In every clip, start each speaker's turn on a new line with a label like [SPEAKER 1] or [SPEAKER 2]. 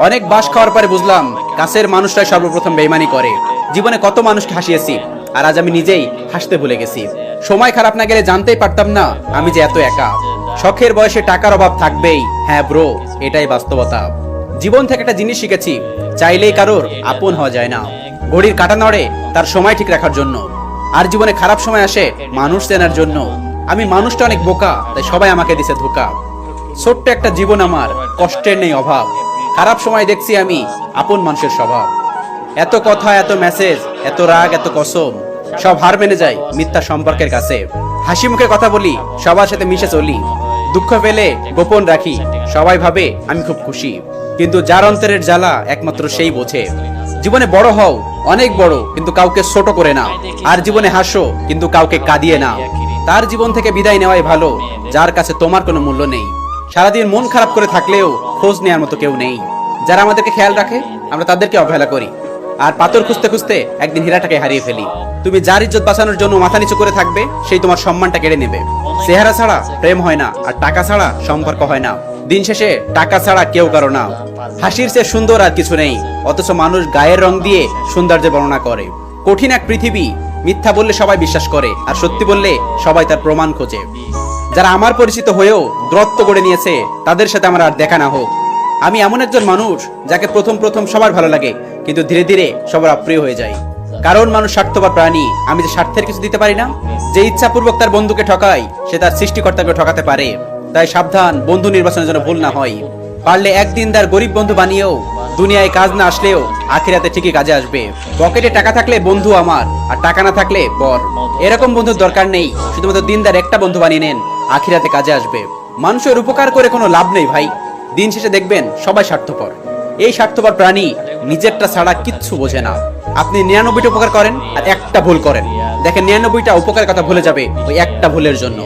[SPEAKER 1] অনেক বাস খাওয়ার পরে বুঝলাম কাছের মানুষটাই সর্বপ্রথম বেইমানি করে। জীবনে কত মানুষকে হাসিয়েছি, আর আজ আমি নিজেই হাসতে ভুলে গেছি। সময় খারাপ না গেলে জানতেই পারতাম না আমি যে এত একা। শখের বয়সে টাকার অভাব থাকবেই, হ্যাঁ ব্রো, এটাই বাস্তবতা। জীবন থেকে একটা জিনিস শিখেছি, চাইলেই কারোর আপন হওয়া যায় না। ঘড়ির কাঁটা নড়ে তার সময় ঠিক রাখার জন্য, আর জীবনে খারাপ সময় আসে মানুষ চেনার জন্য। আমি মানুষটা অনেক বোকা, তাই সবাই আমাকে দিছে ধোকা। ছোট্ট একটা জীবন আমার, কষ্টের নেই অভাব। খারাপ সময় দেখছি আমি আপন মানুষের স্বভাব। এত কথা, এত মেসেজ, এত রাগ, এত কসম, সব হার মেনে যায় মিথ্যা সম্পর্কের কাছে। হাসি মুখে কথা বলি, সবার সাথে মিশে চলি। দুঃখ পেলে গোপন রাখি, সবাই ভাবে আমি খুব খুশি। কিন্তু যার অন্তরের জ্বালা একমাত্র সেই বোঝে। জীবনে বড় হও, অনেক বড়, কিন্তু কাউকে ছোট করে না। আর জীবনে হাসো, কিন্তু কাউকে কাঁদিয়ে না। তার জীবন থেকে বিদায় নেওয়াই ভালো, যার কাছে তোমার কোনো মূল্য নেই। সারাদিন মন খারাপ করে থাকলেও খোঁজ নেওয়ার মতো কেউ নেই। যারা আমাদেরকে খেয়াল রাখে, আমরা তাদেরকে অবহেলা করি, আর পাথর খুঁজতে খুঁজতে একদিন হীরাটাকে হারিয়ে ফেলি। তুমি যার ইজ্জত বাঁচানোর জন্য মাথা নিচু করে থাকবে, সেই তোমার সম্মানটা কেড়ে নেবে। চেহারা ছাড়া প্রেম হয় না, আর টাকা ছাড়া সম্পর্ক হয় না। দিন শেষে টাকা ছাড়া কেউ কারো না। হাসির চেয়ে সুন্দর আর কিছু নেই, অথচ মানুষ গায়ের রং দিয়ে সৌন্দর্যের বর্ণনা করে। কঠিন এক পৃথিবী, মিথ্যা বললে সবাই বিশ্বাস করে, আর সত্যি বললে সবাই তার প্রমাণ খোঁজে। যারা আমার পরিচিত হয়েও দূরত্ব করে নিয়েছে, তাদের সাথে আমার আর দেখা না হোক। আমি এমন একজন মানুষ যাকে প্রথম প্রথম সবার ভালো লাগে, কিন্তু ধীরে ধীরে সবার অপ্রিয় হয়ে যায়। কারণ মানুষ স্বার্থপর প্রাণী। আমি যে স্বার্থের কিছু দিতে পারি না। যে ইচ্ছাপূর্বক তার বন্ধুকে ঠকায়, সে তার সৃষ্টিকর্তাকে ঠকাতে পারে। তাই সাবধান, বন্ধু নির্বাচনের জন্য ভুল না হয়। পারলে একদিন তার গরিব বন্ধু বানিয়েও, দুনিয়ায় কাজ না আসলেও আখিরাতে ঠিকই কাজে আসবে। পকেটে টাকা থাকলে বন্ধু আমার, আর টাকা না থাকলে পর। এরকম বন্ধুর দরকার নেই, শুধুমাত্র দিনদার একটা বন্ধু বানিয়ে নেন, আখিরাতে কাজে আসবে। মানুষের উপকার করে কোনো লাভ নেই ভাই, দিন শেষে দেখবেন সবাই স্বার্থপর। এই স্বার্থপর প্রাণী নিজেরটা ছাড়া কিচ্ছু বোঝে না। আপনি 99টা উপকার করেন আর একটা ভুল করেন, দেখেন 99টা উপকারের কথা ভুলে যাবে ওই একটা ভুলের জন্য।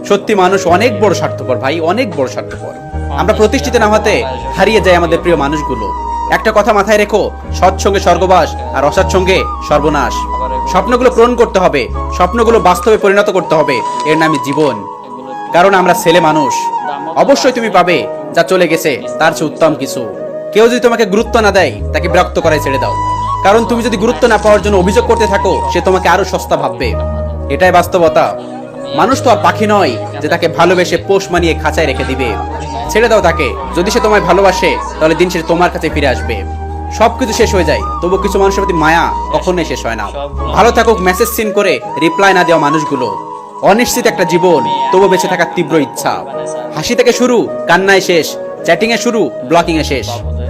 [SPEAKER 1] সত্যি মানুষ অনেক বড় স্বার্থপর ভাই, অনেক বড় স্বার্থপর। আমরা প্রতিষ্ঠিত না হতে হারিয়ে যায় আমাদের প্রিয় মানুষগুলো। একটা কথা মাথায় রেখো, সৎ সঙ্গে স্বর্গবাস, আর অসৎ সঙ্গে সর্বনাশ। স্বপ্নগুলো পূরণ করতে হবে, স্বপ্নগুলো বাস্তবে পরিণত করতে হবে, এর নামই জীবন। কারণ আমরা ছেলে মানুষ। অবশ্যই তুমি পাবে যা চলে গেছে তার চেয়ে উত্তম কিছু। কেউ যদি তোমাকে গুরুত্ব না দেয়, তাকে বিরক্ত করাই ছেড়ে দাও। কারণ তুমি যদি গুরুত্ব না পাওয়ার জন্য অভিযোগ করতে থাকো, সে তোমাকে আরো সস্তা ভাববে। এটাই বাস্তবতা। মানুষ তো আর পাখি নয় যে তাকে ভালোবেসে পোষ মানিয়ে খাঁচায় রেখে দিবে। ছেড়ে দাও তাকে। যদি সে তোমায় ভালোবাসে, তাহলে দিন শেষে তোমার কাছে ফিরে আসবে। সবকিছু শেষ হয়ে যায়, তবু কিছু মানুষের প্রতি মায়া কখনোই শেষ হয় না। ভালো থাকুক মেসেজ সিন করে রিপ্লাই না দেওয়া মানুষগুলো। অনিশ্চিত একটা জীবন, তবু বেঁচে থাকার তীব্র ইচ্ছা। হাসি থেকে শুরু, কান্নায় শেষ। চ্যাটিং এ শুরু, ব্লকিং এ শেষ।